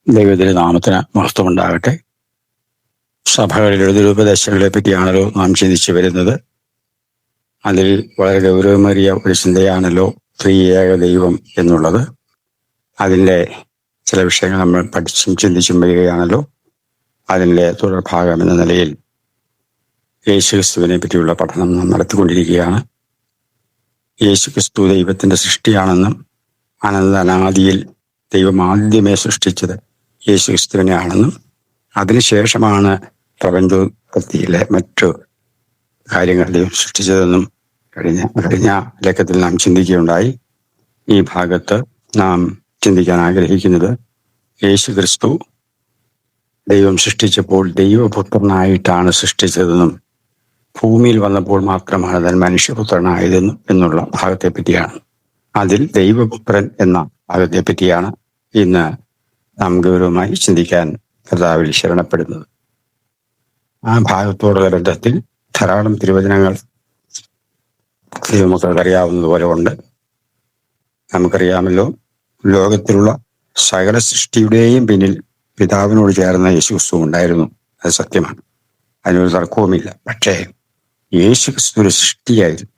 ദൈവത്തിന്റെ നാമത്തിന് മഹത്വമുണ്ടാകട്ടെ. സഭകളിലെ ദുരുപദേശങ്ങളെ പറ്റിയാണല്ലോ നാം ചിന്തിച്ചു വരുന്നത്. അതിൽ വളരെ ഗൗരവമേറിയ ഒരു ചിന്തയാണല്ലോ ത്രിയേക ദൈവം എന്നുള്ളത്. അതിൻ്റെ ചില വിഷയങ്ങൾ നമ്മൾ പഠിച്ചും ചിന്തിച്ചും വരികയാണല്ലോ. അതിൻ്റെ തുടർഭാഗം എന്ന നിലയിൽ യേശുക്രിസ്തുവിനെ പറ്റിയുള്ള പഠനം നാം നടത്തിക്കൊണ്ടിരിക്കുകയാണ്. യേശുക്രിസ്തു ദൈവത്തിൻ്റെ സൃഷ്ടിയാണെന്നും അനന്തനാദിയിൽ ദൈവം ആദ്യമേ സൃഷ്ടിച്ചത് യേശുക്രിസ്തുവിനെയാണെന്നും അതിനുശേഷമാണ് പ്രപഞ്ചത്തിലെ മറ്റു കാര്യങ്ങളെയും സൃഷ്ടിച്ചതെന്നും കഴിഞ്ഞ ലക്കത്തിൽ നാം ചിന്തിക്കുകയുണ്ടായി. ഈ ഭാഗത്ത് നാം ചിന്തിക്കാൻ ആഗ്രഹിക്കുന്നത് യേശുക്രിസ്തു ദൈവം സൃഷ്ടിച്ചപ്പോൾ ദൈവപുത്രനായിട്ടാണ് സൃഷ്ടിച്ചതെന്നും ഭൂമിയിൽ വന്നപ്പോൾ മാത്രമാണ് താൻ മനുഷ്യപുത്രനായതെന്നും എന്നുള്ള ഭാഗത്തെ പറ്റിയാണ്. അതിൽ ദൈവപുത്രൻ എന്ന ഭാഗത്തെ പറ്റിയാണ് ഇന്ന് നാം ഗൗരവമായി ചിന്തിക്കാൻ കർത്താവിൽ ശരണപ്പെടുന്നത്. ആ ഭാഗത്തോടുള്ള ബന്ധത്തിൽ ധാരാളം തിരുവചനങ്ങൾ ദൈവമക്കൾക്ക് അറിയാവുന്നതുപോലെ ഉണ്ട്. നമുക്കറിയാമല്ലോ, ലോകത്തിലുള്ള സകല സൃഷ്ടിയുടെയും പിന്നിൽ പിതാവിനോട് ചേർന്ന യേശുക്രിസ്തു ഉണ്ടായിരുന്നു. അത് സത്യമാണ്, അതിനൊരു തർക്കവുമില്ല. പക്ഷേ യേശുക്രിസ്തു ഒരു സൃഷ്ടിയായിരുന്നു,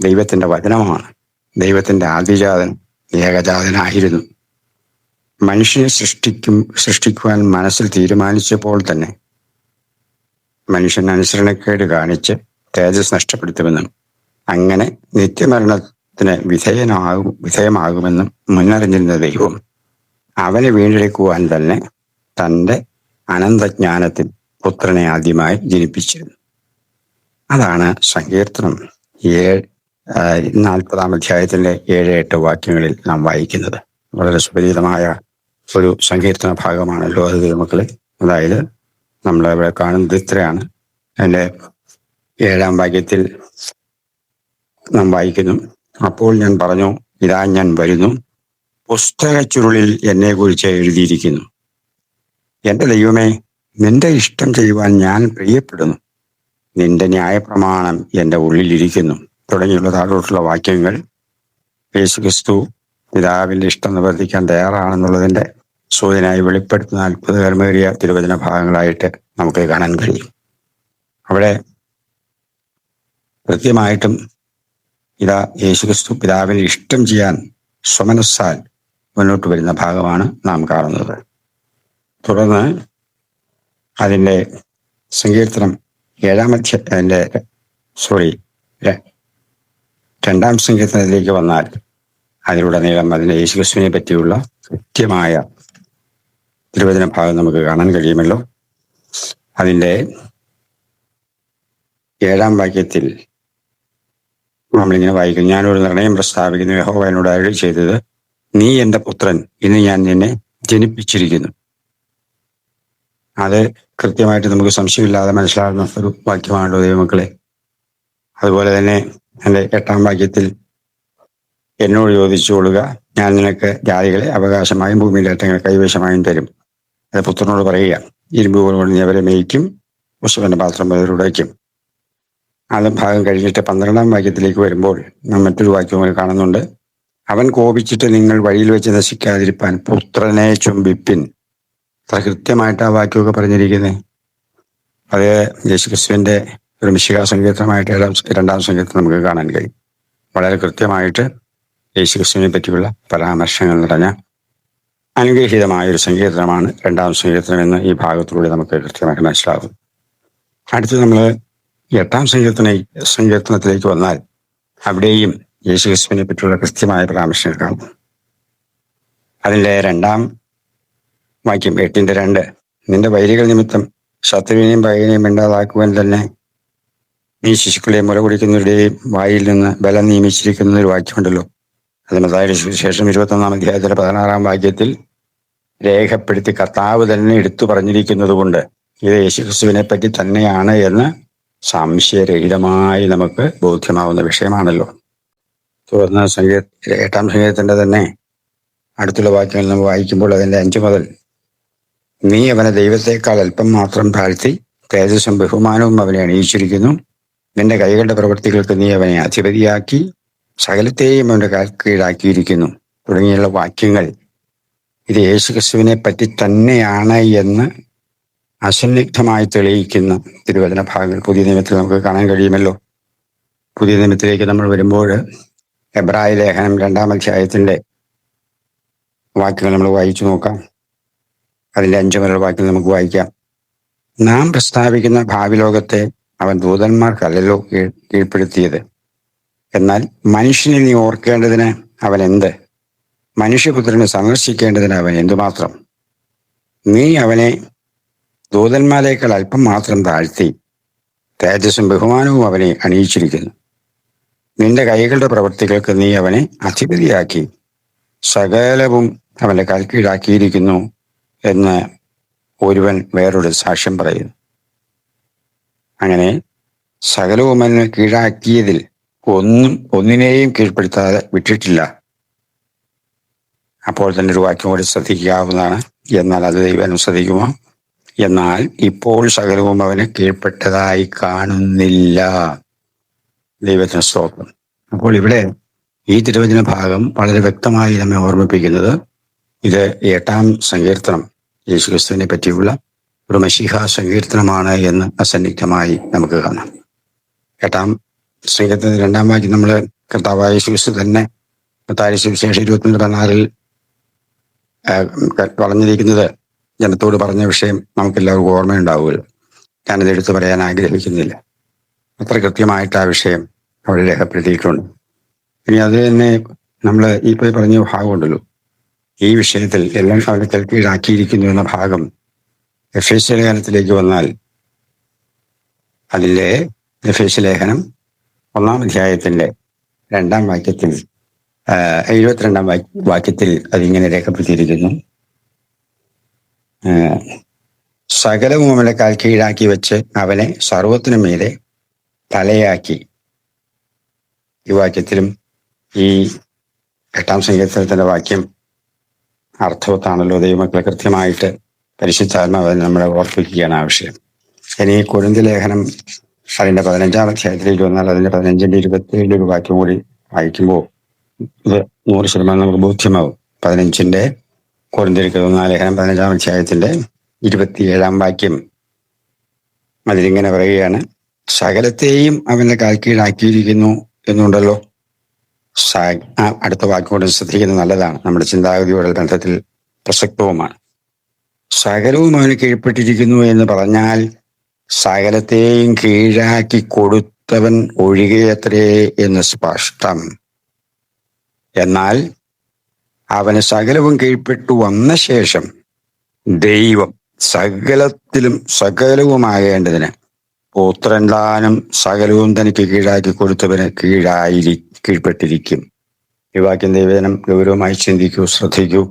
ദൈവത്തിൻ്റെ വചനമാണ്, ദൈവത്തിൻ്റെ ആദിജാതൻ, ഏകജാതനായിരുന്നു. മനുഷ്യനെ സൃഷ്ടിക്കുവാൻ മനസ്സിൽ തീരുമാനിച്ചപ്പോൾ തന്നെ മനുഷ്യൻ അനുസരണക്കേട് കാണിച്ച് തേജസ് നഷ്ടപ്പെടുത്തുമെന്നും അങ്ങനെ നിത്യമരണത്തിന് വിധേയമാകുമെന്നും മുന്നറിഞ്ഞിരുന്ന ദൈവം അവനെ വീണ്ടെടുക്കുവാൻ തന്നെ തൻ്റെ അനന്തജ്ഞാനത്തിൽ പുത്രനെ ആദ്യമായി ജനിപ്പിച്ചിരുന്നു. അതാണ് സങ്കീർത്തനം 40 അധ്യായത്തിൻ്റെ 7-8 വാക്യങ്ങളിൽ നാം വായിക്കുന്നത്. വളരെ സുപരിചിതമായ ഒരു സങ്കീർത്തന ഭാഗമാണല്ലോ അത് ദൈവമക്കളെ. അതായത് നമ്മളിവിടെ കാണുന്നത് ഇത്രയാണ്. അതിൻ്റെ 7-ാം വാക്യത്തിൽ നാം വായിക്കുന്നു, അപ്പോൾ ഞാൻ പറഞ്ഞു, ഇതാ ഞാൻ വരുന്നു, പുസ്തകച്ചുരുളിൽ എന്നെക്കുറിച്ച് എഴുതിയിരിക്കുന്നു. എൻ്റെ ദൈവമേ, നിന്റെ ഇഷ്ടം ചെയ്യുവാൻ ഞാൻ പ്രിയപ്പെടുന്നു, നിന്റെ ന്യായപ്രമാണം എൻ്റെ ഉള്ളിലിരിക്കുന്നു തുടങ്ങിയുള്ള താഴോട്ടുള്ള വാക്യങ്ങൾ യേശുക്രിസ്തു പിതാവിൻ്റെ ഇഷ്ടം നിവർത്തിക്കാൻ തയ്യാറാണെന്നുള്ളതിൻ്റെ സൂചനയായി വെളിപ്പെടുത്തുന്ന അത്ഭുതകരമേറിയ തിരുവചന ഭാഗങ്ങളായിട്ട് നമുക്ക് കാണാൻ കഴിയും. അവിടെ കൃത്യമായിട്ടും ഇതാ യേശുക്രിസ്തു പിതാവിന് ഇഷ്ടം ചെയ്യാൻ സ്വമനസ്സാൽ മുന്നോട്ട് വരുന്ന ഭാഗമാണ് നാം കാണുന്നത്. തുടർന്ന് അതിൻ്റെ സങ്കീർത്തനം 2-ാം സങ്കീർത്തനത്തിലേക്ക് വന്നാൽ അതിലുടനീളം അതിൻ്റെ യേശുക്രിസ്തുവിനെ പറ്റിയുള്ള കൃത്യമായ തിരുവചന ഭാഗം നമുക്ക് കാണാൻ കഴിയുമല്ലോ. അതിൻ്റെ 7-ാം വാക്യത്തിൽ നമ്മളിങ്ങനെ വായിക്കും, ഞാനൊരു നിർണയം പ്രസ്താവിക്കുന്നു, യഹോവ എന്നോട് അരുളി ചെയ്തത്, നീ എൻ്റെ പുത്രൻ, ഇന്ന് ഞാൻ നിന്നെ ജനിപ്പിച്ചിരിക്കുന്നു. അത് കൃത്യമായിട്ട് നമുക്ക് സംശയമില്ലാതെ മനസ്സിലാകുന്ന ഒരു വാക്യമാണല്ലോ ദൈവമക്കളെ. അതുപോലെ തന്നെ എൻ്റെ 8-ാം വാക്യത്തിൽ എന്നോട് ചോദിച്ചുകൊള്ളുക, ഞാൻ നിനക്ക് ജാതികളെ അവകാശമായും ഭൂമിയിലേറ്റങ്ങൾ കൈവശമായും തരും. അത് പുത്രനോട് പറയുക, ഇരുമ്പ് കൊണ്ട് നീ അവരെ മേയ്ക്കും, ഉത്സവന്റെ പാത്രം ഉടയ്ക്കും. അത് ഭാഗം കഴിഞ്ഞിട്ട് 12-ാം വാക്യത്തിലേക്ക് വരുമ്പോൾ നാം മറ്റൊരു വാക്യം കാണുന്നുണ്ട്, അവൻ കോപിച്ചിട്ട് നിങ്ങൾ വഴിയിൽ വെച്ച് നശിക്കാതിരിപ്പാൻ പുത്രനെ ചുംബിപ്പിൻ. അത്ര കൃത്യമായിട്ട് ആ വാക്യമൊക്കെ പറഞ്ഞിരിക്കുന്നത്. അത് യേശുക്രിസ്തുവിൻ്റെ ഒരു മിശിഹാ സങ്കീർത്തനമായിട്ട് 2-ാം സങ്കീർത്തനം നമുക്ക് കാണാൻ കഴിയും. വളരെ കൃത്യമായിട്ട് യേശുക്രിസ്തുവിനെ പറ്റിയുള്ള പരാമർശങ്ങൾ നിറഞ്ഞ അനുഗ്രഹീതമായൊരു സങ്കീർത്തനമാണ് 2-ാം സങ്കീർത്തനം എന്ന് ഈ ഭാഗത്തിലൂടെ നമുക്ക് കൃത്യമായിട്ട് മനസ്സിലാകും. അടുത്ത് നമ്മൾ 8-ാം സങ്കീർത്തനത്തിലേക്ക് വന്നാൽ അവിടെയും യേശുക്രിസ്തുവിനെ പറ്റിയുള്ള കൃത്യമായ പരാമർശങ്ങൾ കാണും. അതിൻ്റെ 2-ാം വാക്യം 8-2, നിന്റെ വൈരികൾ നിമിത്തം ശത്രുവിനെയും പകനെയും ഇണ്ടാതാക്കുവാൻ തന്നെ നീ ശിശുക്കളെയും മുല കുടിക്കുന്നവരുടെയും വായിൽ നിന്ന് ബലം നിയമിച്ചിരിക്കുന്ന ഒരു വാക്യമുണ്ടല്ലോ. അത് മത്തായിയുടെ സുവിശേഷം 21-ാം അധ്യായത്തിലെ 16-ാം വാക്യത്തിൽ രേഖപ്പെടുത്തി കർത്താവ് തന്നെ എടുത്തു പറഞ്ഞിരിക്കുന്നത് കൊണ്ട് ഇത് യേശുക്രിസ്തുവിനെ പറ്റി തന്നെയാണ് എന്ന് സംശയരഹിതമായി നമുക്ക് ബോധ്യമാവുന്ന വിഷയമാണല്ലോ. തുടർന്ന് 8-ാം സങ്കീർത്തനത്തിന്റെ തന്നെ അടുത്തുള്ള വാക്യങ്ങൾ നമ്മൾ വായിക്കുമ്പോൾ അതിൻ്റെ 5 മുതൽ, നീ അവനെ ദൈവത്തെക്കാൾ അല്പം മാത്രം താഴ്ത്തി തേജസ്സും ബഹുമാനവും അവനെ അണിയിച്ചിരിക്കുന്നു, നിന്റെ കൈകളുടെ പ്രവൃത്തികൾക്ക് നീ അവനെ അധിപതിയാക്കി സകലത്തെയും അവൻ്റെ കാൽ കീഴാക്കിയിരിക്കുന്നു തുടങ്ങിയുള്ള വാക്യങ്ങൾ ഇത് യേശുക്രിസ്തുവിനെ പറ്റി തന്നെയാണ് എന്ന് അസന്നിഗ്ധമായി തെളിയിക്കുന്ന തിരുവചന ഭാഗങ്ങൾ പുതിയ നിയമത്തിൽ നമുക്ക് കാണാൻ കഴിയുമല്ലോ. പുതിയ നിയമത്തിലേക്ക് നമ്മൾ വരുമ്പോൾ എബ്രായ ലേഖനം 2-ാം അധ്യായത്തിന്റെ വാക്യങ്ങൾ നമ്മൾ വായിച്ചു നോക്കാം. അതിന്റെ 5 മുതലുള്ള വാക്യങ്ങൾ നമുക്ക് വായിക്കാം. നാം പ്രസ്താവിക്കുന്ന ഭാവി ലോകത്തെ അവൻ ദൂതന്മാർക്കല്ലല്ലോ കീഴ്പ്പെടുത്തിയത്. എന്നാൽ മനുഷ്യനെ നീ ഓർക്കേണ്ടതിന് അവൻ എന്ത്? മനുഷ്യപുത്രനെ സന്ദർശിക്കേണ്ടതിന് അവൻ എന്തുമാത്രം? നീ അവനെ ദൂതന്മാരേക്കാൾ അല്പം മാത്രം താഴ്ത്തി തേജസ്സും ബഹുമാനവും അവനെ അണിയിച്ചിരിക്കുന്നു. നിന്റെ കൈകളുടെ പ്രവൃത്തികൾക്ക് നീ അവനെ അധിപതിയാക്കി സകലവും അവന്റെ കാൽ കീഴാക്കിയിരിക്കുന്നു എന്ന് ഒരുവൻ വേറൊരു സാക്ഷ്യം പറയുന്നു. അങ്ങനെ സകലവും അവന് കീഴാക്കിയതിൽ ഒന്നിനെയും കീഴ്പ്പെടുത്താതെ വിട്ടിട്ടില്ല. അപ്പോൾ തന്നെ ഒരു വാക്യം കൂടി ശ്രദ്ധിക്കാവുന്നതാണ്. എന്നാൽ അത് ദൈവം ശ്രദ്ധിക്കുമോ? എന്നാൽ ഇപ്പോൾ സകലവും അവന് കീഴ്പ്പെട്ടതായി കാണുന്നില്ല. ദൈവത്തിന് സ്തോത്രം. അപ്പോൾ ഇവിടെ ഈ തിരുവചന ഭാഗം വളരെ വ്യക്തമായി നമ്മെ ഓർമ്മിപ്പിക്കുന്നത് ഇത് 8-ാം സങ്കീർത്തനം യേശുക്രിസ്തുവിനെ പറ്റിയുള്ള ഒരു മശീഹ സങ്കീർത്തനമാണ് എന്ന് അസന്നിഗ്ധമായി നമുക്ക് കാണാം. 8-ാം സങ്കീർത്തനത്തിൽ 2-ാം വാക്യം നമ്മൾ കർത്താവായ യേശുക്രിസ്തു തന്നെ മത്തായി സുവിശേഷം 21:16 പറഞ്ഞിരിക്കുന്നത് ജനത്തോട് പറഞ്ഞ വിഷയം നമുക്കെല്ലാവർക്കും ഓർമ്മയുണ്ടാവുമല്ലോ. ഞാനത് എടുത്തു പറയാൻ ആഗ്രഹിക്കുന്നില്ല. അത്ര കൃത്യമായിട്ട് ആ വിഷയം അവിടെ രേഖപ്പെടുത്തിയിട്ടുണ്ട്. ഇനി അത് തന്നെ നമ്മൾ ഇപ്പോൾ പറഞ്ഞ ഭാഗമുണ്ടല്ലോ, ഈ വിഷയത്തിൽ എല്ലാം അവരെ കീഴാക്കിയിരിക്കുന്നു എന്ന ഭാഗം എഫേസ്യ ലേഖനത്തിലേക്ക് വന്നാൽ അതിലെ എഫേസ്യ ലേഖനം 1-ാം അധ്യായത്തിന്റെ 2-ാം വാക്യത്തിൽ 72-ാം വാക്യത്തിൽ അതിങ്ങനെ രേഖപ്പെടുത്തിയിരിക്കുന്നു. സകലവും അവന്റെ കാൽ കീഴാക്കി വെച്ച് അവനെ സർവ്വത്തിനു മീതെ തലയാക്കി. ഈ വാക്യത്തിലും ഈ 8-ാം സങ്കീർത്തനത്തിന്റെ വാക്യം അർത്ഥവത്താണല്ലോ. ദൈവമക്കളെ കൃത്യമായിട്ട് പരിശുദ്ധാത്മാവ് നമ്മളെ ഓർപ്പിക്കുകയാണ് ആ വിഷയം. ഇനി കൊരിന്ത്യർ ലേഖനം അതിന്റെ 15-ാം അധ്യായത്തിലേക്ക് വന്നാൽ അതിന്റെ 15-ന്റെ 27 ഒരു വാക്യം കൂടി വായിക്കുമ്പോൾ ഇത് 100% നമുക്ക് ബോധ്യമാവും. 15-ന്റെ കൊരിന്ത്യർക്ക് 1 ലേഖനം 15-ാം അധ്യായത്തിന്റെ 27-ാം വാക്യം അതിലിങ്ങനെ പറയുകയാണ്, സകലത്തെയും അവന്റെ കാൽ കീഴാക്കിയിരിക്കുന്നു എന്നുണ്ടല്ലോ. അടുത്ത വാക്കോട് ശ്രദ്ധിക്കുന്നത് നല്ലതാണ്, നമ്മുടെ ചിന്താഗതിയോടെ ബന്ധത്തിൽ പ്രസക്തവുമാണ്. സകലവും അവന് കീഴ്പ്പെട്ടിരിക്കുന്നു എന്ന് പറഞ്ഞാൽ സകലത്തെയും കീഴാക്കി കൊടുത്തവൻ ഒഴികെയത്രേ എന്ന് സ്പഷ്ടം. എന്നാൽ അവന് സകലവും കീഴ്പ്പെട്ടു വന്ന ശേഷം ദൈവം സകലത്തിലും സകലവുമാകേണ്ടതിന് പുത്രൻ താനും സകലവും തനിക്ക് കീഴാക്കി കൊടുത്തവന് കീഴ്പ്പെട്ടിരിക്കും. ഈ വാക്യം ദൈവജനം ഗൗരവമായി ചിന്തിക്കൂ, ശ്രദ്ധിക്കൂ.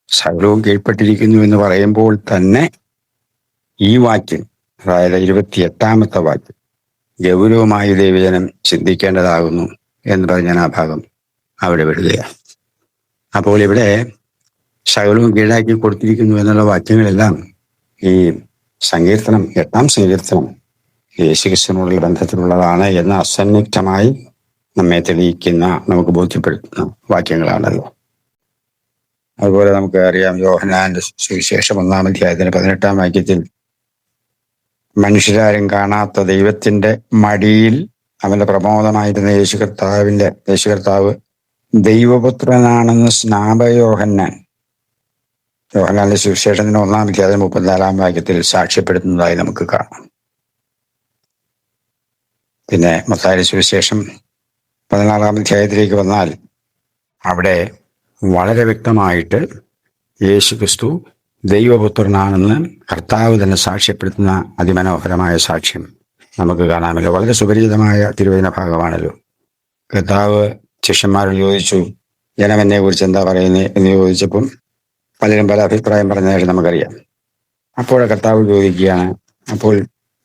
സകലവും കീഴ്പ്പെട്ടിരിക്കുന്നു എന്ന് പറയുമ്പോൾ തന്നെ ഈ വാക്യം, അതായത് 28-ാമത്തെ വാക്യം ഗൗരവമായി ദൈവജനം ചിന്തിക്കേണ്ടതാകുന്നു എന്ന് പറഞ്ഞ ആ ഭാഗം അവിടെ വിടുകയാണ്. അപ്പോൾ ഇവിടെ സകലവും കീഴാക്കി കൊടുത്തിരിക്കുന്നു എന്നുള്ള വാക്യങ്ങളെല്ലാം ഈ സങ്കീർത്തനം 8-ാം സങ്കീർത്തനം യേശുക്രിസ്തുവിനോടുള്ള ബന്ധത്തിലുള്ളതാണ് എന്ന് അസന്നിഗ്ധമായി നമ്മെ തെളിയിക്കുന്ന, നമുക്ക് ബോധ്യപ്പെടുത്തുന്ന വാക്യങ്ങളാണല്ലോ. അതുപോലെ നമുക്ക് അറിയാം, യോഹന്നാന്റെ സുവിശേഷം 1-ാം അധ്യായത്തിന്റെ 18-ാം വാക്യത്തിൽ മനുഷ്യരാരും കാണാത്ത ദൈവത്തിന്റെ മടിയിൽ അവന്റെ പ്രമോദമായിരുന്ന യേശു കർത്താവ് ദൈവപുത്രനാണെന്ന് യോഹന്നാന്റെ സുവിശേഷത്തിന്റെ 1-ാം അധ്യായം 34-ാം വാക്യത്തിൽ സാക്ഷ്യപ്പെടുത്തുന്നതായി നമുക്ക് കാണാം. പിന്നെ മത്തായി സുവിശേഷം 16-ാം അധ്യായത്തിലേക്ക് വന്നാൽ അവിടെ വളരെ വ്യക്തമായിട്ട് യേശുക്രിസ്തു ദൈവപുത്രനാണെന്ന് കർത്താവ് തന്നെ സാക്ഷ്യപ്പെടുത്തുന്ന അതിമനോഹരമായ സാക്ഷ്യം നമുക്ക് കാണാമല്ലോ. വളരെ സുപരിചിതമായ തിരുവചന ഭാഗമാണല്ലോ. കർത്താവ് ശിഷ്യന്മാരോട് ചോദിച്ചു, ജനം എന്നെ കുറിച്ച് എന്താ പറയുന്നത് എന്ന് ചോദിച്ചപ്പം പലരും പല അഭിപ്രായം പറഞ്ഞതായിട്ട് നമുക്കറിയാം. അപ്പോൾ കർത്താവ് ചോദിക്കുകയാണ്, അപ്പോൾ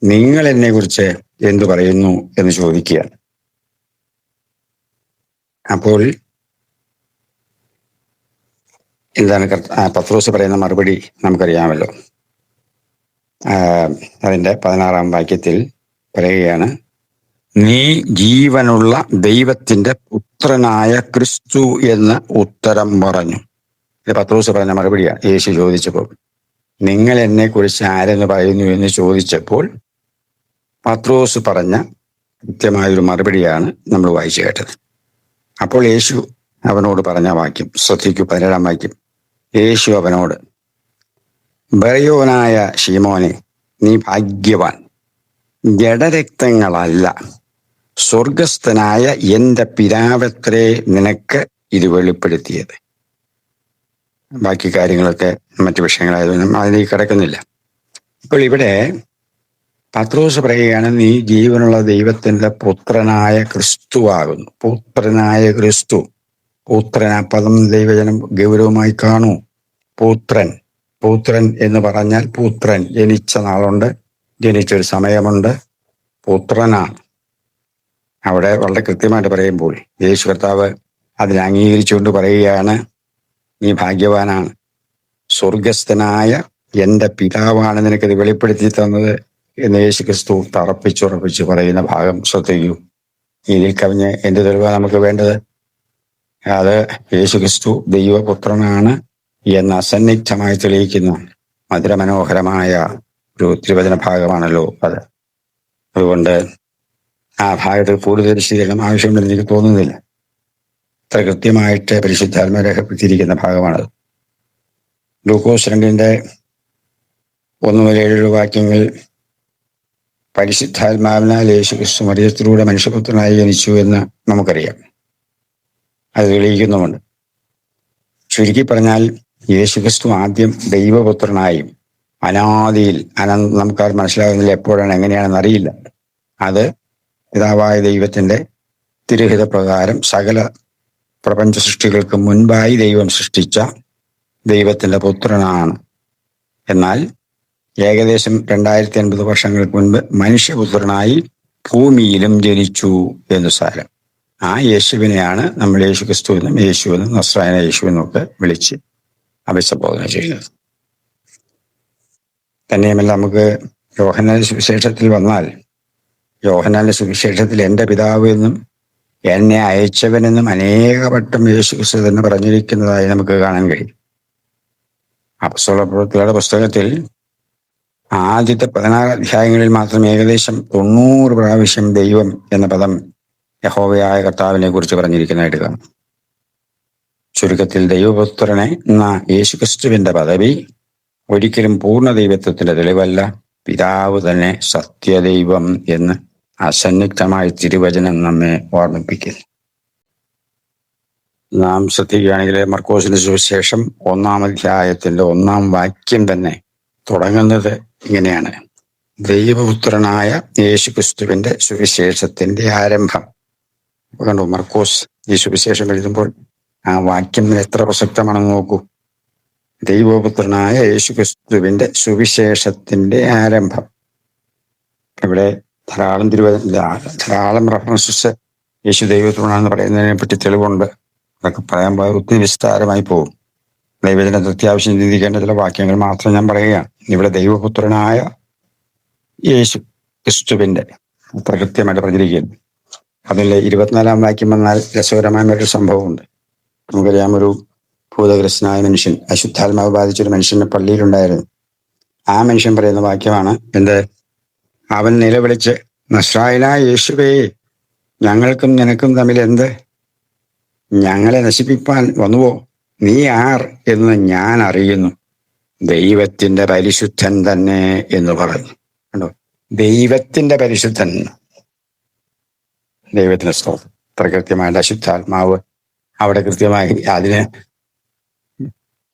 നിങ്ങൾ എന്നെ കുറിച്ച് എന്തു പറയുന്നു എന്ന് ചോദിക്കുകയാണ്. അപ്പോൾ എന്താണ് പത്രോസ് പറയുന്ന മറുപടി നമുക്കറിയാമല്ലോ. അതിന്റെ 16-ാം വാക്യത്തിൽ പറയുകയാണ്, നീ ജീവനുള്ള ദൈവത്തിന്റെ പുത്രനായ ക്രിസ്തു എന്ന് ഉത്തരം പറഞ്ഞു. ഇത് പത്രോസ് പറഞ്ഞ മറുപടിയാണ് യേശു ചോദിച്ചപ്പോൾ. നിങ്ങൾ എന്നെക്കുറിച്ച് ആരെന്ന് പറയുന്നു എന്ന് ചോദിച്ചപ്പോൾ പത്രോസ് പറഞ്ഞ കൃത്യമായൊരു മറുപടിയാണ് നമ്മൾ വായിച്ചു കേട്ടത്. അപ്പോൾ യേശു അവനോട് പറഞ്ഞ വാക്യം ശ്രദ്ധിക്കൂ, 17 വാക്യം. യേശു അവനോട്, ബറയോനായ ശീമോനെ, നീ ഭാഗ്യവാൻ. ജഡരക്തങ്ങളല്ല, സ്വർഗസ്ഥനായ എന്റെ പിതാവത്രേ നിനക്ക് ഇത് വെളിപ്പെടുത്തിയത്. ബാക്കി കാര്യങ്ങളൊക്കെ മറ്റു വിഷയങ്ങളായതുകൊണ്ട് അതിലേക്ക് കിടക്കുന്നില്ല. ഇപ്പോൾ ഇവിടെ പത്രോസ് പറയുകയാണ്, നീ ജീവനുള്ള ദൈവത്തിന്റെ പുത്രനായ ക്രിസ്തുവാകുന്നു. പുത്രനായ ക്രിസ്തു. പുത്രൻ, ആ പദം ദൈവജനം ഗൗരവമായി കാണൂ. പുത്രൻ, പുത്രൻ എന്ന് പറഞ്ഞാൽ പുത്രൻ ജനിച്ച നാളുണ്ട്, ജനിച്ചൊരു സമയമുണ്ട്, പുത്രനാണ്. അവിടെ വളരെ കൃത്യമായിട്ട് പറയുമ്പോൾ യേശു കർത്താവ് അതിനെ അംഗീകരിച്ചുകൊണ്ട് പറയുകയാണ്, നീ ഭാഗ്യവാനാണ്. സ്വർഗസ്ഥനായ എന്റെ പിതാവാണ് നിനക്കത് വെളിപ്പെടുത്തി തന്നത് എന്ന് യേശു ക്രിസ്തു തറപ്പിച്ചുറപ്പിച്ച് പറയുന്ന ഭാഗം ശ്രദ്ധിക്കൂ. ഇതിൽ കവിഞ്ഞ് എന്ത് തെളിവാണ് നമുക്ക് വേണ്ടത്? അത് യേശു ക്രിസ്തു ദൈവപുത്രനാണ് എന്ന് അസന്നിഗ്ധമായി തെളിയിക്കുന്ന മധുരമനോഹരമായ ഒരു തിരുവചന ഭാഗമാണല്ലോ അത്. അതുകൊണ്ട് ആ ഭാഗത്ത് കൂടുതൽ വിശദീകരണം ആവശ്യമുണ്ടെന്ന് എനിക്ക് തോന്നുന്നില്ല. അത്ര കൃത്യമായിട്ട് പരിശുദ്ധാത്മ രേഖപ്പെടുത്തിയിരിക്കുന്ന ഭാഗമാണത്. ലൂക്കോസ് 2:1-7 വാക്യങ്ങൾ പരിശുദ്ധാത്മാവിനാൽ യേശു ക്രിസ്തു മറിയത്തിലൂടെ മനുഷ്യപുത്രനായി ജനിച്ചു എന്ന് നമുക്കറിയാം. അത് തെളിയിക്കുന്നുമുണ്ട്. ചുരുക്കി പറഞ്ഞാൽ യേശു ക്രിസ്തു ആദ്യം ദൈവപുത്രനായും അനാദിയിൽ നമുക്കത് മനസ്സിലാകുന്നില്ല, എപ്പോഴാണ് എങ്ങനെയാണെന്ന് അറിയില്ല. അത് പിതാവായ ദൈവത്തിന്റെ തിരുഹിത പ്രകാരം സകല പ്രപഞ്ച സൃഷ്ടികൾക്ക് മുൻപായി ദൈവം സൃഷ്ടിച്ച ദൈവത്തിന്റെ പുത്രനാണ്. എന്നാൽ ഏകദേശം 2050 വർഷങ്ങൾക്ക് മുൻപ് മനുഷ്യപുത്രനായി ഭൂമിയിലും ജനിച്ചു എന്ന് സാരം. ആ യേശുവിനെയാണ് നമ്മൾ യേശു ക്രിസ്തു എന്നും യേശു എന്നും നസ്രായന യേശു എന്നൊക്കെ വിളിച്ച് അഭിസംബോധന ചെയ്യുന്നത്. തന്നെയുമല്ല, നമുക്ക് യോഹന്നാന്റെ സുവിശേഷത്തിൽ വന്നാൽ, യോഹന്നാന്റെ സുവിശേഷത്തിൽ എൻ്റെ പിതാവ് എന്നും എന്നെ അയച്ചവനെന്നും അനേകവട്ടം യേശു ക്രിസ്തു തന്നെ പറഞ്ഞിരിക്കുന്നതായി നമുക്ക് കാണാൻ കഴിയും. അപ്പോസ്തലപ്രവൃത്തികളുടെ പുസ്തകത്തിൽ ആദ്യത്തെ 16 അധ്യായങ്ങളിൽ മാത്രം ഏകദേശം 90 പ്രാവശ്യം ദൈവം എന്ന പദം യഹോവയായ കർത്താവിനെ കുറിച്ച് പറഞ്ഞിരിക്കുന്നതായിട്ട് കാണാം. ചുരുക്കത്തിൽ ദൈവപുത്രനെ എന്ന യേശുക്രിസ്തുവിന്റെ പദവി ഒരിക്കലും പൂർണ്ണ ദൈവത്വത്തിന്റെ തെളിവല്ല, പിതാവ് തന്നെ സത്യദൈവം എന്ന് അസന്നിഗ്ധമായ തിരുവചനം നമ്മെ ഓർമ്മിപ്പിക്കുന്നു. നാം ശ്രദ്ധിക്കുകയാണെങ്കിൽ മർക്കോസിന്റെ സുവിശേഷം 1-ാം അധ്യായത്തിന്റെ 1-ാം വാക്യം തന്നെ തുടങ്ങുന്നത് ഇങ്ങനെയാണ്: ദൈവപുത്രനായ യേശുക്രിസ്തുവിന്റെ സുവിശേഷത്തിന്റെ ആരംഭം. കണ്ടു, മർക്കോസ് ഈ സുവിശേഷം എഴുതുമ്പോൾ ആ വാക്യം എത്ര പ്രസക്തമാണെന്ന് നോക്കൂ. ദൈവപുത്രനായ യേശുക്രിസ്തുവിന്റെ സുവിശേഷത്തിന്റെ ആരംഭം. ഇവിടെ ധാരാളം റെഫറൻസസ് യേശു ദൈവപുത്രനാണെന്ന് പറയുന്നതിനെ പറ്റി തെളിവുണ്ട്. അതൊക്കെ പറയാൻ പോയാൽ ഒത്തിരി വിസ്താരമായി പോകും. ദൈവജനത്തെ അത്യാവശ്യം ചിന്തിക്കേണ്ട ചില വാക്യങ്ങൾ മാത്രം ഞാൻ പറയുകയാണ്. ഇവിടെ ദൈവപുത്രനായ യേശു ക്രിസ്തുവിന്റെ അത്ര കൃത്യമായിട്ട് പ്രചരിക്കുന്നു. അതിൽ 24-ാം വാക്യം വന്നാൽ രസകരമായ ഒരു സംഭവമുണ്ട്. നമുക്കറിയാം, ഒരു ഭൂതഗ്രസ്തനായ മനുഷ്യൻ, അശുദ്ധാത്മാവ് ബാധിച്ചൊരു മനുഷ്യന്റെ പള്ളിയിലുണ്ടായിരുന്നു. ആ മനുഷ്യൻ പറയുന്ന വാക്യമാണ് എന്ത്? അവൻ നിലവിളിച്ച്, നസ്രായനായ യേശുവേ, ഞങ്ങൾക്കും നിനക്കും തമ്മിൽ എന്ത്? ഞങ്ങളെ നശിപ്പിപ്പാൻ വന്നുവോ? നീ ആർ എന്ന് ഞാൻ അറിയുന്നു, ദൈവത്തിന്റെ പരിശുദ്ധൻ തന്നെ എന്ന് പറഞ്ഞു. കണ്ടോ, ദൈവത്തിന്റെ പരിശുദ്ധൻ. ദൈവത്തിന്റെ സ്തോത്രം. അത്ര കൃത്യമായിട്ട് അശുദ്ധാത്മാവ് അവിടെ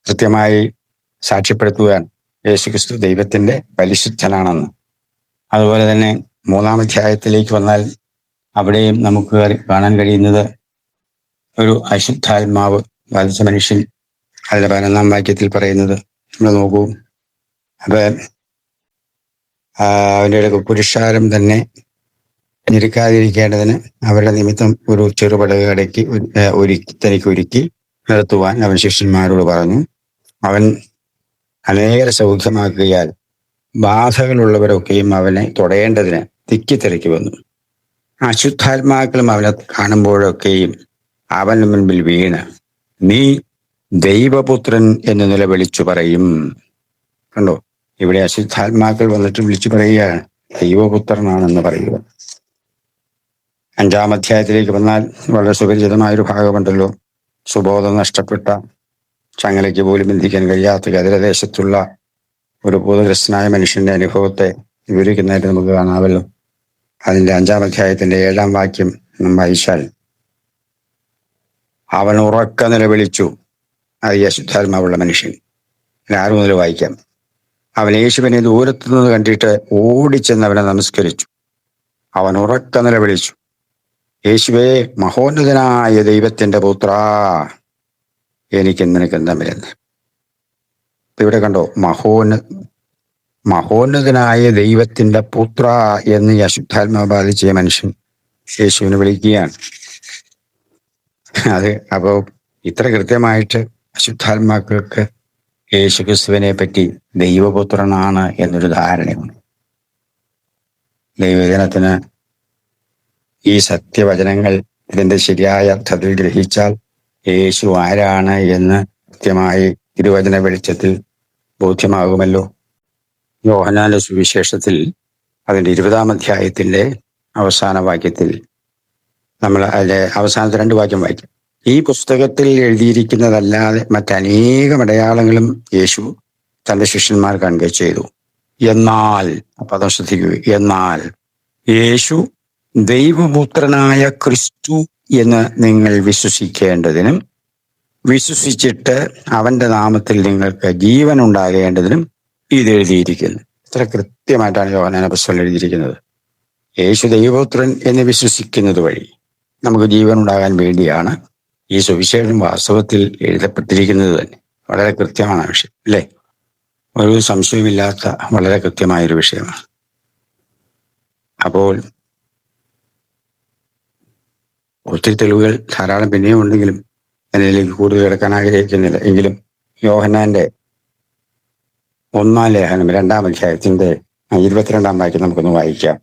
കൃത്യമായി സാക്ഷ്യപ്പെടുത്തുകയാണ് യേശുക്രിസ്തു ദൈവത്തിന്റെ പരിശുദ്ധനാണെന്ന്. അതുപോലെ തന്നെ 3-ാം അധ്യായത്തിലേക്ക് വന്നാൽ അവിടെയും നമുക്ക് കാണാൻ കഴിയുന്നത് ഒരു അശുദ്ധാത്മാവ് ബാധിച്ച മനുഷ്യൻ. അതിന്റെ 11-ാം വാക്യത്തിൽ പറയുന്നത് നമ്മൾ നോക്കൂ. അപ്പൊ അവന്റെ ഇടയ്ക്ക് പുരുഷാരം തന്നെ ഞെരുക്കാതിരിക്കേണ്ടതിന് അവരുടെ നിമിത്തം ഒരു ചെറുപടക കടയ്ക്ക് തനിക്ക് ഒരുക്കി നിർത്തുവാൻ അവൻ ശിഷ്യന്മാരോട് പറഞ്ഞു. അവൻ അനേകരെ സൗഖ്യമാക്കിയാൽ ബാധകളുള്ളവരൊക്കെയും അവനെ തൊടയേണ്ടതിന് തിക്കിത്തിരക്കി വന്നു. അശുദ്ധാത്മാക്കളും അവനെ കാണുമ്പോഴൊക്കെയും അവന്റെ മുൻപിൽ വീണ്, നീ ദൈവപുത്രൻ എന്ന് നിലവിളിച്ചു പറയും. കണ്ടോ, ഇവിടെ അശുദ്ധാത്മാക്കൾ വന്നിട്ട് വിളിച്ചു പറയുകയാണ്, ദൈവപുത്രനാണെന്ന് പറയുക. 5-ാം അധ്യായത്തിലേക്ക് വന്നാൽ വളരെ സുപരിചിതമായൊരു ഭാഗമുണ്ടല്ലോ. സുബോധം നഷ്ടപ്പെട്ട, ചങ്ങലയ്ക്ക് പോലും ബന്ധിക്കാൻ കഴിയാത്ത ഗദരദേശത്തുള്ള ഒരു ഭൂതഗ്രസ്തനായ മനുഷ്യന്റെ അനുഭവത്തെ വിവരിക്കുന്നതായിട്ട് നമുക്ക് കാണാമല്ലോ. അതിന്റെ 5-ാം അധ്യായത്തിന്റെ 7-ാം വാക്യം നാം വായിച്ചാൽ, അവൻ ഉറക്ക നിലവിളിച്ചു. അത് ഈ അശുദ്ധാത്മാവുള്ള മനുഷ്യൻ. 6 മുതൽ വായിക്കാം. അവൻ യേശുവിനെ ദൂരത്തുനിന്ന് കണ്ടിട്ട് ഓടിച്ചെന്ന് അവനെ നമസ്കരിച്ചു. അവൻ ഉറക്ക നിലവിളിച്ചു, യേശുവേ, മഹോന്നതനായ ദൈവത്തിന്റെ പുത്രാ, എനിക്ക് നിനക്ക് തമ്മിലെന്ന്. ഇവിടെ കണ്ടോ, മഹോന്നതനായ ദൈവത്തിന്റെ പുത്ര എന്ന് ഈ അശുദ്ധാത്മാവ് ബാധിച്ച മനുഷ്യൻ യേശുവിനെ വിളിക്കുകയാണ്. അപ്പോ ഇത്ര കൃത്യമായിട്ട് അശുദ്ധാത്മാക്കൾക്ക് യേശു ക്രിസ്തുവിനെ പറ്റി ദൈവപുത്രനാണ് എന്നൊരു ധാരണയുണ്ട്. ദൈവജനത്തിന് ഈ സത്യവചനങ്ങൾ ഇതിന്റെ ശരിയായ അർത്ഥത്തിൽ ഗ്രഹിച്ചാൽ യേശു ആരാണ് എന്ന് കൃത്യമായി തിരുവചന വെളിച്ചത്തിൽ ബോധ്യമാകുമല്ലോ. യോഹന്നാന്റെ സുവിശേഷത്തിൽ അതിന്റെ 20-ാം അധ്യായത്തിന്റെ അവസാന വാക്യത്തിൽ നമ്മൾ അതിലെ അവസാനത്തെ 2 വാക്യം വായിക്കും. ഈ പുസ്തകത്തിൽ എഴുതിയിരിക്കുന്നതല്ലാതെ മറ്റനേകം അടയാളങ്ങളും യേശു തന്റെ ശിഷ്യന്മാർ കാണുക ചെയ്തു. എന്നാൽ, പദം ശ്രദ്ധിക്കൂ, എന്നാൽ യേശു ദൈവപുത്രനായ ക്രിസ്തു എന്ന് നിങ്ങൾ വിശ്വസിക്കേണ്ടതിനും വിശ്വസിച്ചിട്ട് അവന്റെ നാമത്തിൽ നിങ്ങൾക്ക് ജീവൻ ഉണ്ടാകേണ്ടതിനും ഇത് എഴുതിയിരിക്കുന്നു. ഇത്ര കൃത്യമായിട്ടാണ് യോഹന്നാൻ അപ്പോസ്തലൻ എഴുതിയിരിക്കുന്നത്. യേശു ദൈവപുത്രൻ എന്ന് വിശ്വസിക്കുന്നത് വഴി നമുക്ക് ജീവൻ ഉണ്ടാകാൻ വേണ്ടിയാണ് ഈ സുവിശേഷം വാസ്തവത്തിൽ എഴുതപ്പെട്ടിരിക്കുന്നത് തന്നെ. വളരെ കൃത്യമാണ് വിഷയം, അല്ലേ? ഒരു സംശയമില്ലാത്ത വളരെ കൃത്യമായൊരു വിഷയമാണ്. അപ്പോൾ ഒത്തിരി തെളിവുകൾ ധാരാളം പിന്നെയും ഉണ്ടെങ്കിലും അതിലേക്ക് കൂടുതൽ കിടക്കാൻ ആഗ്രഹിക്കുന്നില്ല. എങ്കിലും യോഹന്നാന്റെ 1-ാം ലേഖനം 2-ാം അധ്യായത്തിന്റെ 22-ാം വാക്യം നമുക്കൊന്ന് വായിക്കാം.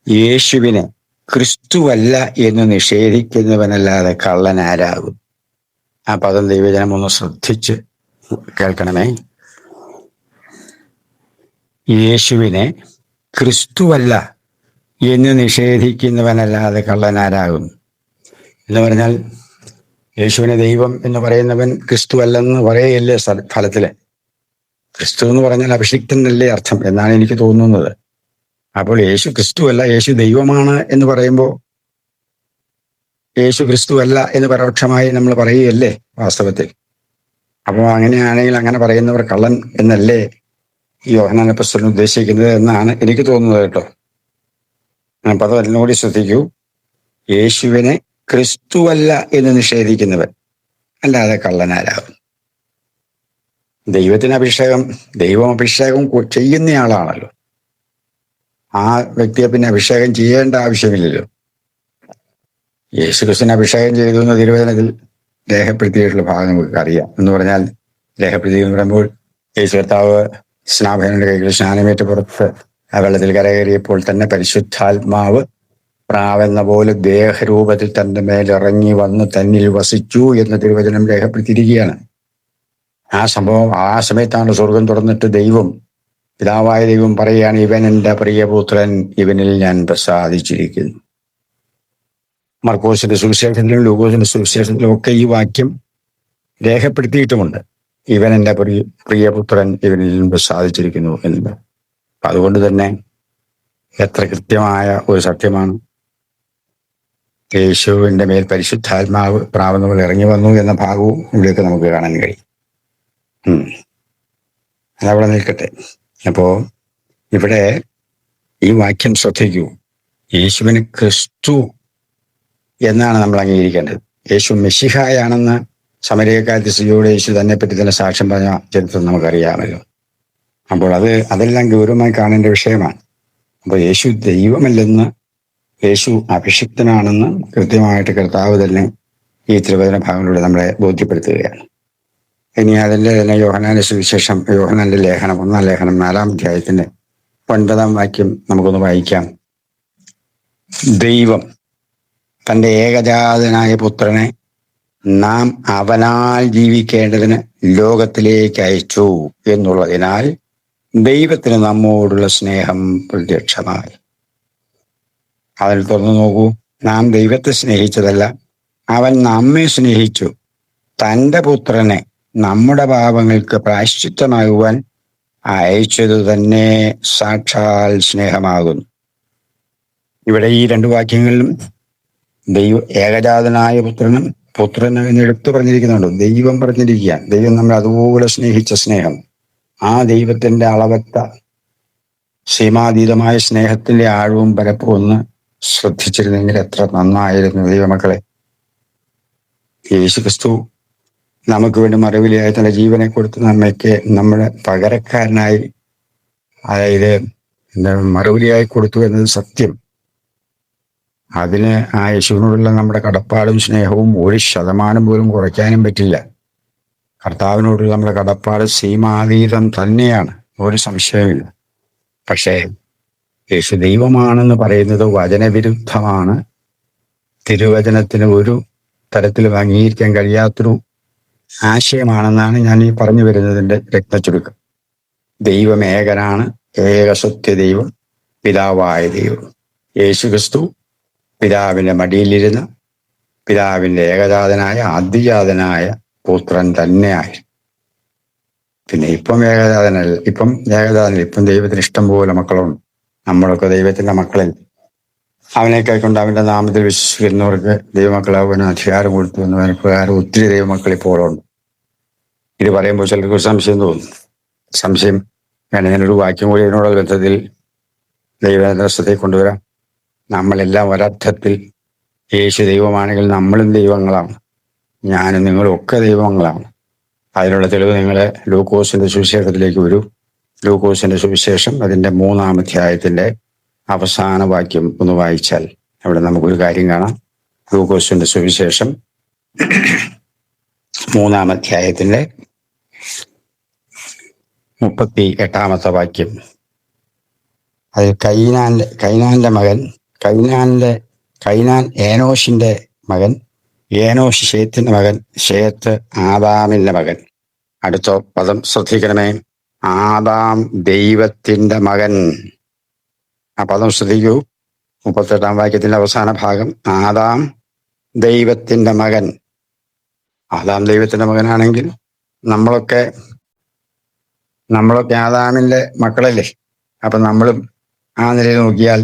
യേശുവിനെ ക്രിസ്തുവല്ല എന്ന് നിഷേധിക്കുന്നവനല്ലാതെ കള്ളൻ ആരാകും? ആ പദം ദൈവജനം ഒന്ന് ശ്രദ്ധിച്ച് കേൾക്കണമേ. യേശുവിനെ ക്രിസ്തുവല്ല എന്ന് നിഷേധിക്കുന്നവനല്ലാതെ കള്ളൻ ആരാകും എന്ന് പറഞ്ഞാൽ, യേശുവിനെ ദൈവം എന്ന് പറയുന്നവൻ ക്രിസ്തു അല്ലെന്ന് പറയല്ലേ ഫലത്തില്? ക്രിസ്തു എന്ന് പറഞ്ഞാൽ അഭിഷിക്തൻ എന്നല്ലേ അർത്ഥം എന്നാണ് എനിക്ക് തോന്നുന്നത്. അപ്പോൾ യേശു ക്രിസ്തു അല്ല, യേശു ദൈവമാണ് എന്ന് പറയുമ്പോൾ യേശു ക്രിസ്തു അല്ല എന്ന് പരോക്ഷമായി നമ്മൾ പറയുകയല്ലേ വാസ്തവത്തിൽ? അപ്പോൾ അങ്ങനെയാണെങ്കിൽ അങ്ങനെ പറയുന്നവർ കള്ളൻ എന്നല്ലേ യോഹന്നാൻ അപ്പോസ്തലൻ ഉദ്ദേശിക്കുന്നത് എന്നാണ് എനിക്ക് തോന്നുന്നത് കേട്ടോ. പദം അതിനോട് ശ്രദ്ധിക്കൂ. യേശുവിനെ ക്രിസ്തുവല്ല എന്ന് നിഷേധിക്കുന്നവൻ അല്ലാതെ കള്ളനാരാകും. ദൈവത്തിന് അഭിഷേകം, ദൈവം അഭിഷേകം ചെയ്യുന്നയാളാണല്ലോ. ആ വ്യക്തിയെ പിന്നെ അഭിഷേകം ചെയ്യേണ്ട ആവശ്യമില്ലല്ലോ. യേശു ക്രിസ്തുവിനെ അഭിഷേകം ചെയ്തു എന്ന തിരുവചനത്തിൽ രേഖപ്പെടുത്തിയിട്ടുള്ള ഭാഗം നമുക്ക് അറിയാം. എന്ന് പറഞ്ഞാൽ രേഖപ്പെടുത്തി എന്ന് പറയുമ്പോൾ യേശു കർത്താവ് സ്നാപകന്റെ കൈകൾ സ്നാനമേറ്റ് പുറത്ത് ആ വെള്ളത്തിൽ കരകയറിയപ്പോൾ തന്നെ പരിശുദ്ധാത്മാവ് പ്രാവെന്ന പോലെ ദേഹരൂപത്തിൽ തന്റെ മേലിറങ്ങി വന്ന് തന്നിൽ വസിച്ചു എന്ന് തിരുവചനം രേഖപ്പെടുത്തിയിരിക്കുകയാണ്. ആ സംഭവം, ആ സമയത്താണ് സ്വർഗം തുറന്നിട്ട് പിതാവായ ദൈവം പറയുകയാണ്, ഇവൻ എൻ്റെ പ്രിയപുത്രൻ, ഇവനിൽ ഞാൻ പ്രസാദിച്ചിരിക്കുന്നു. മർക്കോസിന്റെ സുവിശേഷത്തിലും ലൂക്കോസിന്റെ സുവിശേഷത്തിലും ഒക്കെ ഈ വാക്യം രേഖപ്പെടുത്തിയിട്ടുമുണ്ട്. ഇവൻ എൻ്റെ പ്രിയപുത്രൻ, ഇവനിൽ ഞാൻ പ്രസാദിച്ചിരിക്കുന്നു എന്നത്. അതുകൊണ്ട് തന്നെ എത്ര കൃത്യമായ ഒരു സത്യമാണ്. യേശുവിന്റെ മേൽ പരിശുദ്ധാത്മാവ് പ്രാവുന്ന പോലെ ഇറങ്ങി വന്നു എന്ന ഭാഗവും ഇവിടെയൊക്കെ നമുക്ക് കാണാൻ കഴിയും. അതവിടെ നിൽക്കട്ടെ. അപ്പോ ഇവിടെ ഈ വാക്യം ശ്രദ്ധിക്കൂ. യേശുവിന് ക്രിസ്തു എന്നാണ് നമ്മൾ അംഗീകരിക്കേണ്ടത്. യേശു മെശിഹായാണെന്ന് സമരിയക്കാരത്തി സ്ത്രീയോട് യേശു തന്നെ പറ്റി തന്നെ സാക്ഷ്യം പറഞ്ഞ ചരിത്രം നമുക്കറിയാമല്ലോ. അപ്പോൾ അതെല്ലാം ഗൗരവമായി കാണേണ്ട വിഷയമാണ്. അപ്പോൾ യേശു ദൈവമല്ലെന്ന്, യേശു അഭിഷിക്തനാണെന്ന് കൃത്യമായിട്ട് കർത്താവ് തന്നെ ഈ തിരുവചന ഭാഗങ്ങളിലൂടെ നമ്മളെ ബോധ്യപ്പെടുത്തുകയാണ്. ഇനി അതിൻ്റെ തന്നെ യോഹന്നാന്റെ സുവിശേഷം, യോഹന്നാന്റെ ലേഖനം 1-ാം ലേഖനം 4-ാം അധ്യായത്തിന്റെ 9-ാം വാക്യം നമുക്കൊന്ന് വായിക്കാം. ദൈവം തൻ്റെ ഏകജാതനായ പുത്രനെ നാം അവനാൽ ജീവിക്കേണ്ടതിന് ലോകത്തിലേക്ക് അയച്ചു എന്നുള്ളതിനാൽ ദൈവത്തിന് നമ്മോടുള്ള സ്നേഹം പ്രത്യക്ഷമായി. അതിൽ തുറന്നു നോക്കൂ. നാം ദൈവത്തെ സ്നേഹിച്ചതല്ല, അവൻ നമ്മെ സ്നേഹിച്ചു തൻ്റെ പുത്രനെ നമ്മുടെ പാപങ്ങൾക്ക് പ്രായശ്ചിത്തമാകുവാൻ അയച്ചതു തന്നെ സാക്ഷാൽ സ്നേഹമാകുന്നു. ഇവിടെ ഈ രണ്ട് വാക്യങ്ങളിലും ഏകജാതനായ പുത്രൻ എന്ന് എടുത്തു പറഞ്ഞിരിക്കുന്നുണ്ട്. ദൈവം പറഞ്ഞിരിക്കുക, ദൈവം നമ്മളെ അതുപോലെ സ്നേഹിച്ച സ്നേഹം. ആ ദൈവത്തിന്റെ അളവറ്റ സീമാതീതമായ സ്നേഹത്തിന്റെ ആഴവും പരപ്പും ഒന്ന് ശ്രദ്ധിച്ചിരുന്നെങ്കിൽ എത്ര നന്നായിരുന്നു ദൈവമക്കളെ. യേശുക്രിസ്തു നമുക്ക് വേണ്ടി മറുവിലയായി തന്റെ ജീവനെ കൊടുത്ത് നമ്മയ്ക്ക് നമ്മുടെ പകരക്കാരനായി, അതായത് മറുവിലയായി കൊടുത്തു എന്നത് സത്യം. അതിന് ആ യേശുവിനോടുള്ള നമ്മുടെ കടപ്പാടും സ്നേഹവും 1% പോലും കുറയ്ക്കാനും പറ്റില്ല. കർത്താവിനോടുള്ള നമ്മുടെ കടപ്പാട് സീമാതീതം തന്നെയാണ്, ഒരു സംശയമില്ല. പക്ഷേ യേശു ദൈവമാണെന്ന് പറയുന്നത് വചനവിരുദ്ധമാണ്. തിരുവചനത്തിന് ഒരു തരത്തിലും അംഗീകരിക്കാൻ കഴിയാത്തൊരു ആശയമാണെന്നാണ് ഞാൻ ഈ പറഞ്ഞു വരുന്നതിന്റെ രത്നച്ചുരുക്കം. ദൈവം ഏകനാണ്, ഏകസത്യ ദൈവം, പിതാവായ ദൈവം. യേശുക്രിസ്തു പിതാവിന്റെ മടിയിലിരുന്ന് പിതാവിന്റെ ഏകജാതനായ അതിജാതനായ പുത്രൻ തന്നെയായി. പിന്നെ ഇപ്പം ഏകജാതനല്ല, ഇപ്പം ദൈവത്തിന് ഇഷ്ടം പോലെ മക്കളുണ്ട്. നമ്മളൊക്കെ ദൈവത്തിന്റെ മക്കളിൽ അവനെ കൈക്കൊണ്ട് അവന്റെ നാമത്തിൽ വിശ്വസിക്കുന്നവർക്ക് ദൈവമക്കളാവുന്ന അധികാരം കൊടുത്തു എന്ന പ്രകാരം ഒത്തിരി ദൈവമക്കൾ ഇപ്പോഴുണ്ട്. ഇത് പറയുമ്പോൾ ചിലർക്ക് സംശയം തോന്നും. സംശയം ഞാനൊരു വാക്യം കൂടി ഇതിനോടുള്ള ബന്ധത്തിൽ ദൈവദർശനത്തെ കൊണ്ടുവരാം. നമ്മളെല്ലാം ഒരർത്ഥത്തിൽ യേശു ദൈവമാണെങ്കിൽ നമ്മളും ദൈവങ്ങളാണ്. ഞാനും നിങ്ങളും ഒക്കെ ദൈവങ്ങളാണ്. അതിനുള്ള തെളിവ് നിങ്ങൾ ലൂക്കോസിന്റെ സുവിശേഷത്തിലേക്ക് വരൂ. ലൂക്കോസിന്റെ സുവിശേഷം അതിന്റെ 3-ാം അധ്യായത്തിന്റെ അവസാന വാക്യം ഒന്ന് വായിച്ചാൽ അവിടെ നമുക്കൊരു കാര്യം കാണാം. ലൂക്കോസിന്റെ സുവിശേഷം 3-ാം അധ്യായത്തിന്റെ 38-ാമത്തെ വാക്യം. അത് കൈനാന്റെ മകൻ, കൈനാൻ ഏനോഷിന്റെ മകൻ, ഏനോഷ് ശേത്തിന്റെ മകൻ, ശേത്ത് ആദാമിന്റെ മകൻ. അടുത്ത പദം ശ്രദ്ധിക്കണമേ, ആദാം ദൈവത്തിന്റെ മകൻ. ആ പദം ശ്രദ്ധിക്കൂ. 38-ാം വാക്യത്തിന്റെ അവസാന ഭാഗം, ആദാം ദൈവത്തിന്റെ മകൻ. ആദാം ദൈവത്തിന്റെ മകനാണെങ്കിൽ നമ്മളൊക്കെ ആദാമിന്റെ മക്കളല്ലേ. അപ്പൊ നമ്മളും ആ നിലയിൽ നോക്കിയാൽ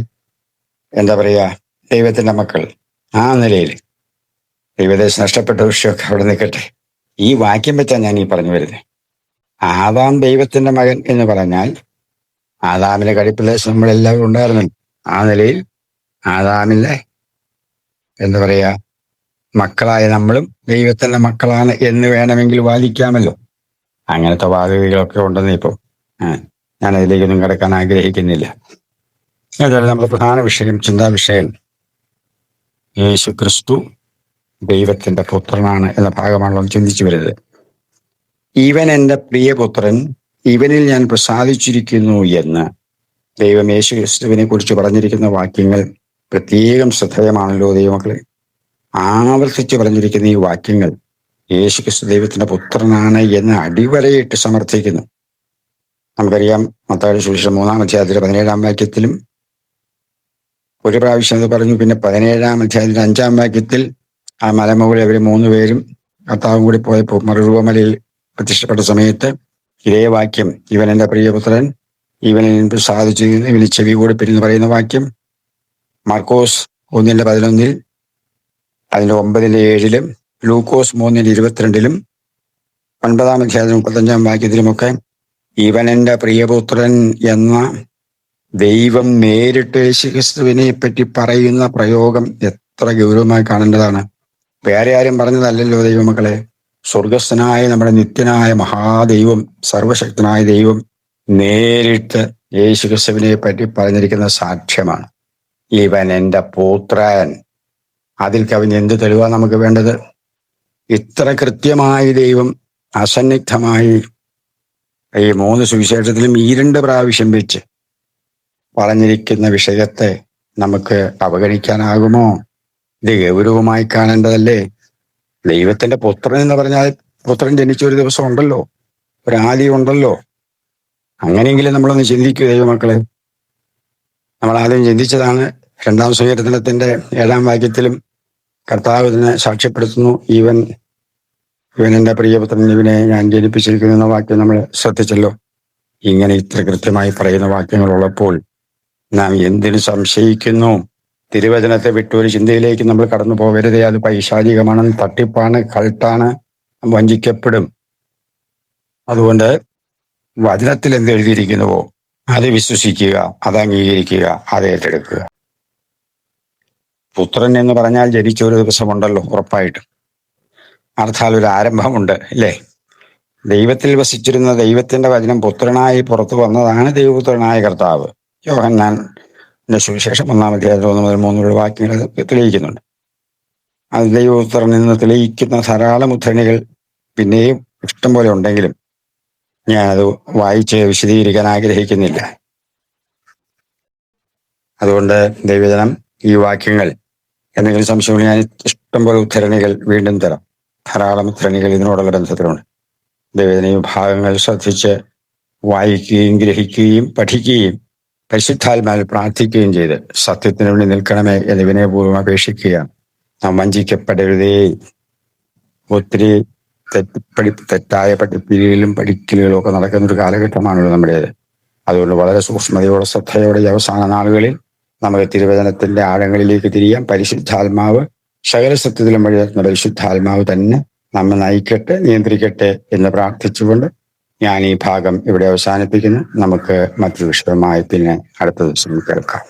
എന്താ പറയുക, ദൈവത്തിന്റെ മക്കൾ. ആ നിലയിൽ ദൈവദേശം നഷ്ടപ്പെട്ട വിഷയമൊക്കെ അവിടെ നിൽക്കട്ടെ. ഈ വാക്യം വെച്ചാണ് ഞാൻ ഈ പറഞ്ഞു വരുന്നത്. ആദാം ദൈവത്തിന്റെ മകൻ എന്ന് പറഞ്ഞാൽ ആദാമിന്റെ കടിപ്രദേശം നമ്മളെല്ലാവരും ഉണ്ടായിരുന്നു. ആ നിലയിൽ ആദാമിന്റെ എന്താ പറയാ മക്കളായ നമ്മളും ദൈവത്തിന്റെ മക്കളാണ് എന്ന് വേണമെങ്കിൽ വാദിക്കാമല്ലോ. അങ്ങനത്തെ വാദവികളൊക്കെ ഉണ്ടെന്ന് ഇപ്പോൾ ഞാൻ അതിലേക്കൊന്നും കിടക്കാൻ ആഗ്രഹിക്കുന്നില്ല. ഏതായാലും നമ്മുടെ പ്രധാന വിഷയം, ചിന്താ വിഷയം യേശു ക്രിസ്തു ദൈവത്തിന്റെ പുത്രനാണ് എന്ന ഭാഗമാണല്ലോ ചിന്തിച്ചു വരുന്നത്. ഇവൻ എൻ്റെ പ്രിയപുത്രൻ, ഇവനിൽ ഞാൻ പ്രസാദിച്ചിരിക്കുന്നു എന്ന് ദൈവം യേശു ക്രിസ്തുവിനെ കുറിച്ച് പറഞ്ഞിരിക്കുന്ന വാക്യങ്ങൾ പ്രത്യേകം ശ്രദ്ധേയമാണല്ലോ ദൈവമക്കളെ. ആവർത്തിച്ച് പറഞ്ഞിരിക്കുന്ന ഈ വാക്യങ്ങൾ യേശു ക്രിസ്തു ദൈവത്തിന്റെ പുത്രനാണ് എന്ന് അടിവരയിട്ട് സമർത്ഥിക്കുന്നു. നമുക്കറിയാം, മത്തായിയുടെ സുവിശേഷം 3-ാം അധ്യായത്തിലെ 17-ാം വാക്യത്തിലും ഒരു പ്രാവശ്യം അത് പറഞ്ഞു. പിന്നെ 17-ാം അധ്യായത്തിന്റെ 5-ാം വാക്യത്തിൽ ആ മലമുകളിൽ അവർ 3 പേരും കർത്താവും കൂടി പോയപ്പോൾ മറുരൂപമലയിൽ പ്രത്യക്ഷപ്പെട്ട സമയത്ത് ഇതേ വാക്യം, ഇവൻ എൻ്റെ പ്രിയപുത്രൻ, ഇവനിൽ സാധിച്ചു ഇവന് ചെവി കൊടുപ്പിരുന്ന് പറയുന്ന വാക്യം മാർക്കോസ് 1:11, അതിന്റെ 9:7, ലൂക്കോസ് 3:22, 9-ാം അധ്യായത്തിൽ 35-ാം വാക്യത്തിലുമൊക്കെ ഇവൻ എൻ്റെ പ്രിയപുത്രൻ എന്ന ദൈവം നേരിട്ട് യേശുക്രിസ്തുവിനെ പറ്റി പറയുന്ന പ്രയോഗം എത്ര ഗൗരവമായി കാണേണ്ടതാണ്. വേറെ ആരും പറഞ്ഞതല്ലല്ലോ ദൈവമക്കളെ. സ്വർഗസ്ഥനായ നമ്മുടെ നിത്യനായ മഹാദൈവം, സർവശക്തനായ ദൈവം നേരിട്ട് യേശുക്രിസ്തുവിനെ പറ്റി പറഞ്ഞിരിക്കുന്ന സാക്ഷ്യമാണ്. ഇവൻ എൻ്റെ പുത്രൻ. അതിൽ കവിഞ്ഞ് എന്ത് തെളിവാണ് നമുക്ക് വേണ്ടത്? ഇത്ര കൃത്യമായി ദൈവം അസന്നിഗ്ധമായി ഈ 3 സുവിശേഷത്തിലും 2 പ്രാവശ്യം വെച്ച് പറഞ്ഞിരിക്കുന്ന വിഷയത്തെ നമുക്ക് അവഗണിക്കാനാകുമോ? ഇത് ഗൗരവമായി കാണേണ്ടതല്ലേ? ദൈവത്തിന്റെ പുത്രൻ എന്ന് പറഞ്ഞാൽ പുത്രൻ ജനിച്ച ഒരു ദിവസം ഉണ്ടല്ലോ, ഒരു ആദി ഉണ്ടല്ലോ. അങ്ങനെയെങ്കിലും നമ്മളൊന്ന് ചിന്തിക്കൂ ദൈവമക്കളെ. നമ്മൾ ആദ്യം ചിന്തിച്ചതാണ്. രണ്ടാം സങ്കീർത്തനത്തിന്റെ 7-ാം വാക്യത്തിലും കർത്താവ് ഇതിനെ സാക്ഷ്യപ്പെടുത്തുന്നു. ഇവൻ എന്റെ പ്രിയപുത്രൻ, ഇവനെ ഞാൻ ജനിപ്പിച്ചിരിക്കുന്നു എന്ന വാക്യം നമ്മൾ ശ്രദ്ധിച്ചല്ലോ. ഇങ്ങനെ ഇത്ര കൃത്യമായി പറയുന്ന വാക്യങ്ങളുള്ളപ്പോൾ നാം എന്തിനു സംശയിക്കുന്നു? തിരുവചനത്തെ വിട്ടു ഒരു ചിന്തയിലേക്ക് നമ്മൾ കടന്നു പോകരുതേ. അത് പൈശാചികമാണ്, തട്ടിപ്പാണ്, കൾട്ടാണ്, വഞ്ചിക്കപ്പെടും. അതുകൊണ്ട് വചനത്തിൽ എന്ത് എഴുതിയിരിക്കുന്നുവോ അത് വിശ്വസിക്കുക, അത് അംഗീകരിക്കുക, അത് ഏറ്റെടുക്കുക. പുത്രൻ എന്ന് പറഞ്ഞാൽ ജനിച്ച ഒരു ദിവസമുണ്ടല്ലോ, ഉറപ്പായിട്ടും. അർത്ഥാൽ ഒരു ആരംഭമുണ്ട്, അല്ലേ? ദൈവത്തിൽ വസിച്ചിരുന്ന ദൈവത്തിന്റെ വചനം പുത്രനായി പുറത്തു വന്നതാണ് ദൈവപുത്രനായ കർത്താവ്. യോഹന്നാന്റെ സുവിശേഷം 1-ാം അധ്യായം 1 മുതൽ 3 വാക്യങ്ങൾ തെളിയിക്കുന്നുണ്ട്. അത് ദൈവപുത്രൻ നിന്ന് തെളിയിക്കുന്ന ധാരാളം ഉദ്ധരണികൾ പിന്നെയും ഇഷ്ടം പോലെ ഉണ്ടെങ്കിലും ഞാനത് വായിച്ച് വിശദീകരിക്കാൻ ആഗ്രഹിക്കുന്നില്ല. അതുകൊണ്ട് ദൈവജനം ഈ വാക്യങ്ങൾ എന്തെങ്കിലും സംശയങ്ങൾ ഞാൻ ഇഷ്ടം പോലെ ഉദ്ധരണികൾ വീണ്ടും തരാം. ധാരാളം ഉദ്ധരണികൾ ഇതിനോടുള്ള ബന്ധത്തിലുണ്ട്. ദൈവജന ഈ ഭാഗങ്ങൾ ശ്രദ്ധിച്ച് വായിക്കുകയും ഗ്രഹിക്കുകയും പഠിക്കുകയും പരിശുദ്ധാത്മാവിൽ പ്രാർത്ഥിക്കുകയും ചെയ്ത് സത്യത്തിന് വേണ്ടി നിൽക്കണമേ എന്ന് വിനയപൂർവ്വം അപേക്ഷിക്കുകയാണ്. നാം വഞ്ചിക്കപ്പെടരുതേ. ഒത്തിരി തെറ്റായ പഠിപ്പിക്കലും പഠിക്കലുകളും ഒക്കെ നടക്കുന്നൊരു കാലഘട്ടമാണല്ലോ നമ്മുടേത്. അതുകൊണ്ട് വളരെ സൂക്ഷ്മതയോടെ ശ്രദ്ധയോടെ ഈ അവസാന നാളുകളിൽ നമുക്ക് തിരുവചനത്തിന്റെ ആഴങ്ങളിലേക്ക് തിരിയാം. പരിശുദ്ധാത്മാവ് സകല സത്യത്തിലും വഴിയെത്തുന്ന പരിശുദ്ധാത്മാവ് തന്നെ നമ്മെ നയിക്കട്ടെ, നിയന്ത്രിക്കട്ടെ എന്ന് പ്രാർത്ഥിച്ചുകൊണ്ട് ഞാൻ ഈ ഭാഗം ഇവിടെ അവസാനിപ്പിക്കുന്നു. നമുക്ക് മറ്റൊരു വിഷയമായി പിന്നെ അടുത്ത ദിവസം കേൾക്കാം.